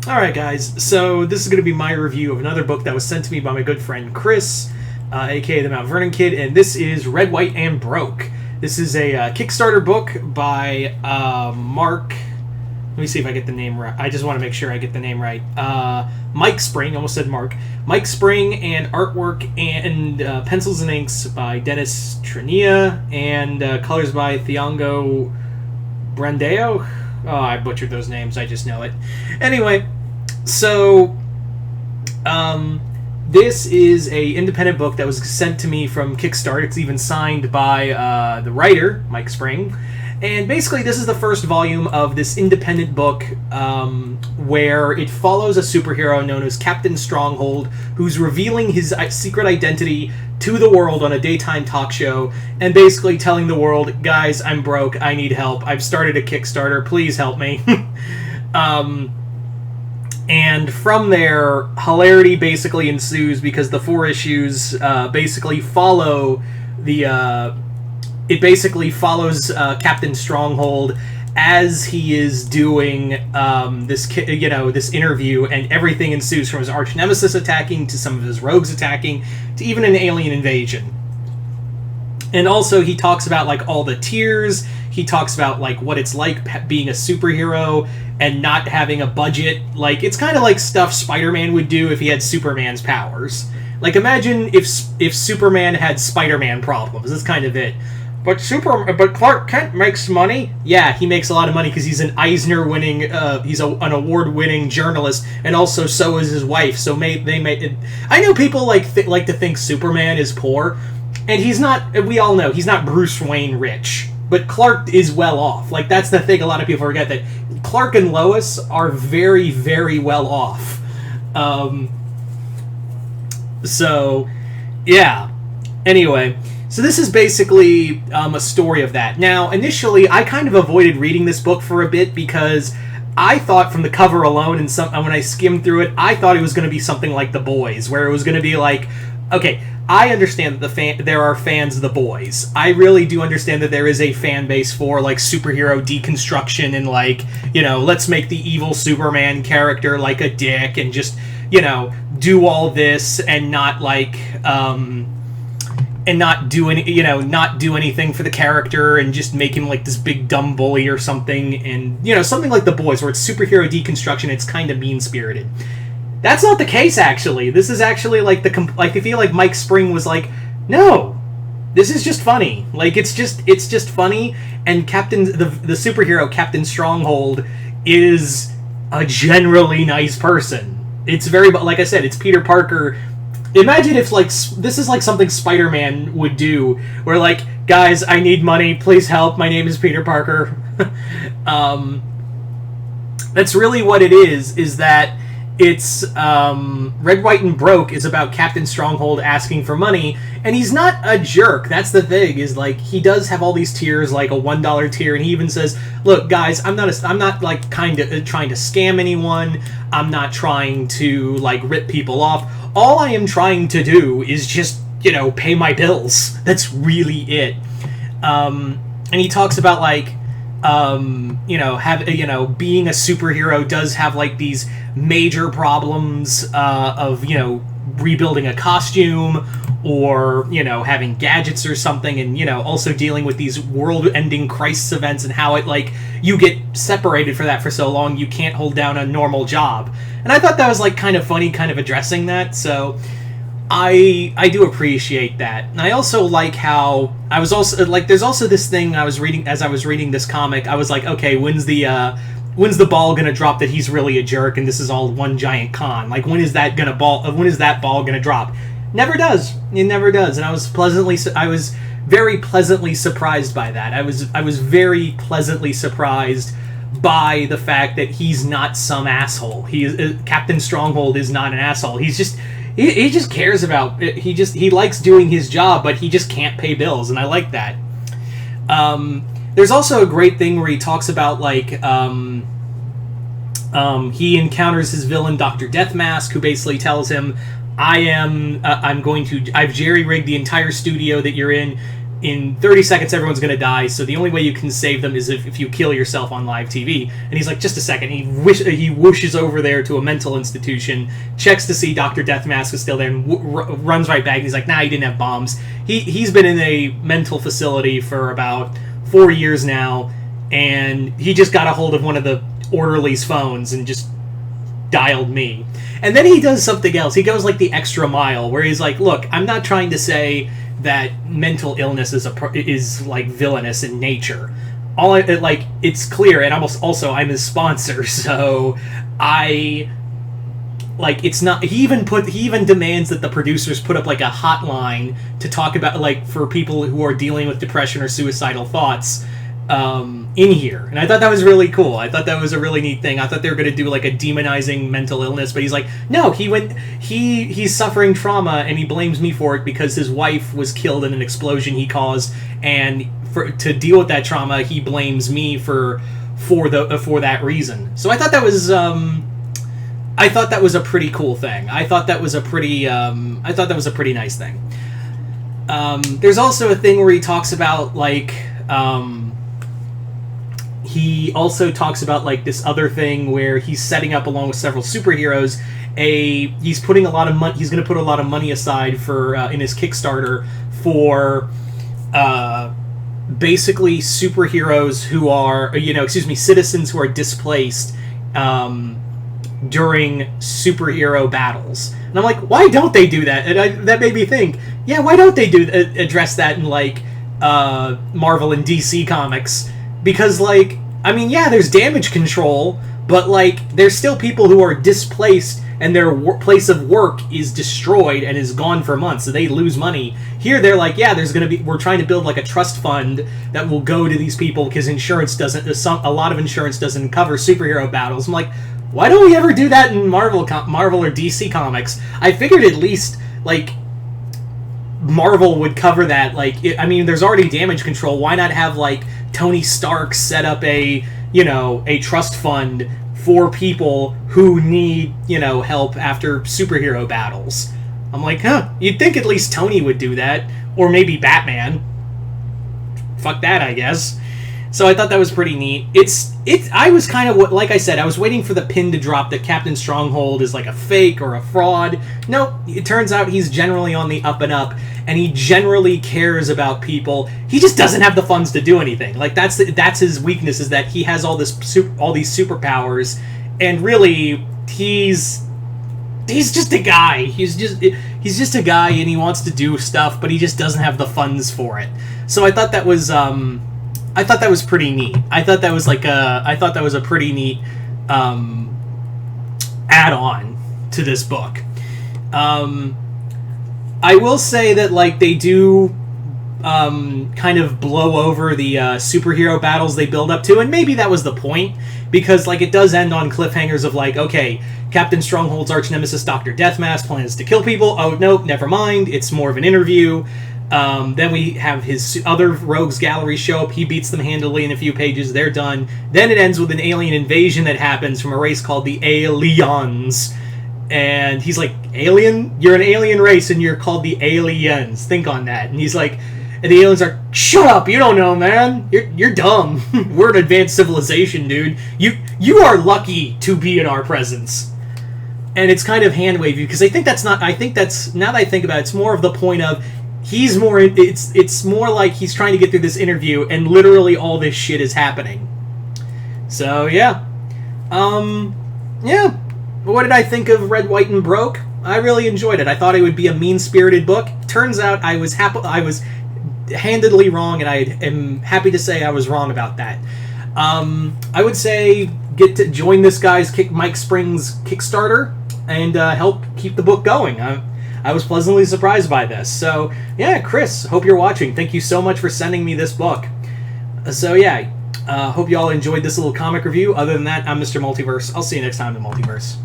Alright, guys, so this is going to be my review of another book that was sent to me by my good friend Chris, aka the Mount Vernon Kid, and this is Red, White, and Broke. This is a Kickstarter book by Mark. Let me see if I get the name right. I just want to make sure I get the name right. Mike Spring, almost said Mark. Mike Spring, and artwork and pencils and inks by Dennis Trenia, and colors by Thiago Brandeo. Oh, I butchered those names. I just know it. Anyway, so this is a independent book that was sent to me from Kickstarter. It's even signed by the writer, Mike Spring. And basically, this is the first volume of this independent book where it follows a superhero known as Captain Stronghold, who's revealing his secret identity to the world on a daytime talk show, and basically telling the world, guys, I'm broke, I need help, I've started a Kickstarter, please help me. And from there, hilarity basically ensues because the 4 issues basically follow the... It basically follows Captain Stronghold as he is doing this interview, and everything ensues from his arch nemesis attacking to some of his rogues attacking to even an alien invasion. And also he talks about like all the tiers. He talks about like what it's like being a superhero and not having a budget. Like it's kind of like stuff Spider-Man would do if he had Superman's powers. Like imagine if Superman had Spider-Man problems. That's kind of it. But Clark Kent makes money. Yeah, he makes a lot of money because he's an Eisner-winning, he's an award-winning journalist, and also so is his wife. So I know people like to think Superman is poor, and he's not. We all know he's not Bruce Wayne rich, but Clark is well off. Like that's the thing. A lot of people forget that Clark and Lois are very, very well off. So, yeah. Anyway. So this is basically a story of that. Now, initially, I kind of avoided reading this book for a bit because I thought from the cover alone, and when I skimmed through it, I thought it was going to be something like The Boys, where it was going to be like, okay, I understand that there are fans of The Boys. I really do understand that there is a fan base for like superhero deconstruction and like, let's make the evil Superman character like a dick and just, do all this and not like... and not do anything for the character and just make him like this big dumb bully or something, and something like The Boys where it's superhero deconstruction. It's kind of mean spirited. That's not the case actually. This is actually like I feel like Mike Spring was like, no, this is just funny. Like it's just funny, and the superhero Captain Stronghold is a generally nice person. It's very, like I said, it's Peter Parker. Imagine if, like, this is like something Spider-Man would do, where, like, guys, I need money, please help, my name is Peter Parker. That's really what it is that it's, Red, White, and Broke is about Captain Stronghold asking for money, and he's not a jerk. That's the thing, is, like, he does have all these tiers, like a $1 tier, and he even says, look, guys, I'm not, like, kind of trying to scam anyone, I'm not trying to, like, rip people off. All I am trying to do is just, pay my bills. That's really it. And he talks about, like, being a superhero does have, like, these major problems of, rebuilding a costume or, having gadgets or something, and, also dealing with these world-ending crisis events and how it, like, you get separated for that for so long you can't hold down a normal job. And I thought that was, like, kind of funny, kind of addressing that, so I do appreciate that. And I also like how, I was also, like, there's also this thing I was reading, as I was reading this comic, I was like, okay, when's the ball gonna drop that he's really a jerk and this is all one giant con? Like, when is that ball gonna drop? Never does. It never does. And I was very pleasantly surprised by that. I was very pleasantly surprised by the fact that he's not some asshole. Captain Stronghold is not an asshole. He just cares about it. He likes doing his job, but he just can't pay bills, and I like that. There's also a great thing where he talks about, like, he encounters his villain, Dr. Deathmask, who basically tells him, I've jerry-rigged the entire studio that you're in. in 30 seconds everyone's going to die, so the only way you can save them is if you kill yourself on live TV. And he's like, just a second. He whooshes over there to a mental institution, checks to see Dr. Deathmask is still there, and runs right back. And he's like, nah, he didn't have bombs. He's been in a mental facility for about 4 years now, and he just got a hold of one of the orderly's phones and just dialed me. And then he does something else. He goes like the extra mile, where he's like, look, I'm not trying to say that mental illness is like villainous in nature. It's clear, and I'm his sponsor, so it's not. He even demands that the producers put up like a hotline to talk about, like, for people who are dealing with depression or suicidal thoughts in here. And I thought that was really cool. I thought that was a really neat thing. I thought they were going to do like a demonizing mental illness, but he's like, no, he's suffering trauma, and he blames me for it because his wife was killed in an explosion he caused, and to deal with that trauma, he blames me for that reason. So I thought that was a pretty cool thing. I thought that was a pretty nice thing. There's also a thing where he talks about like he also talks about like this other thing where he's setting up, along with several superheroes, he's putting a lot of money. He's going to put a lot of money aside for in his Kickstarter for basically superheroes who are, citizens who are displaced during superhero battles. And I'm like, why don't they do that? And that made me think, yeah, why don't they address that in like Marvel and DC comics? Because like, I mean, yeah, there's damage control, but like, there's still people who are displaced and their place of work is destroyed and is gone for months, so they lose money. Here, they're like, yeah, we're trying to build like a trust fund that will go to these people because a lot of insurance doesn't cover superhero battles. I'm like, why don't we ever do that in Marvel or DC comics? I figured at least like Marvel would cover that. Like, there's already damage control. Why not have like Tony Stark set up a trust fund for people who need, help after superhero battles? I'm like, you'd think at least Tony would do that, or maybe Batman. Fuck that, I guess. So I thought that was pretty neat. I was kind of, like I said, I was waiting for the pin to drop that Captain Stronghold is like a fake or a fraud. Nope, it turns out he's generally on the up and up, and he generally cares about people. He just doesn't have the funds to do anything. Like, that's his weakness, is that he has all these superpowers, and really he's just a guy. He's just a guy, and he wants to do stuff, but he just doesn't have the funds for it. So I thought that was pretty neat. I thought that was a pretty neat add-on to this book. I will say that like they do kind of blow over the superhero battles they build up to, and maybe that was the point, because like it does end on cliffhangers of like, okay, Captain Stronghold's arch nemesis Dr. Deathmask plans to kill people. Oh no, never mind. It's more of an interview. Then we have his other rogues gallery show up. He beats them handily in a few pages. They're done. Then it ends with an alien invasion that happens from a race called the Aliens. And he's like, alien? You're an alien race and you're called the Aliens. Think on that. And he's like, and the aliens are, shut up, you don't know, man. You're dumb. We're an advanced civilization, dude. You are lucky to be in our presence. And it's kind of hand-wavy, because now that I think about it, it's more of the point of, it's more like he's trying to get through this interview and literally all this shit is happening. So yeah. Yeah. What did I think of Red, White, and Broke? I really enjoyed it. I thought it would be a mean-spirited book. Turns out I was handedly wrong, and I am happy to say I was wrong about that. I would say get to join this guy's Mike Springs Kickstarter and help keep the book going. I was pleasantly surprised by this. So, yeah, Chris, hope you're watching. Thank you so much for sending me this book. So, yeah, hope you all enjoyed this little comic review. Other than that, I'm Mr. Multiverse. I'll see you next time in the Multiverse.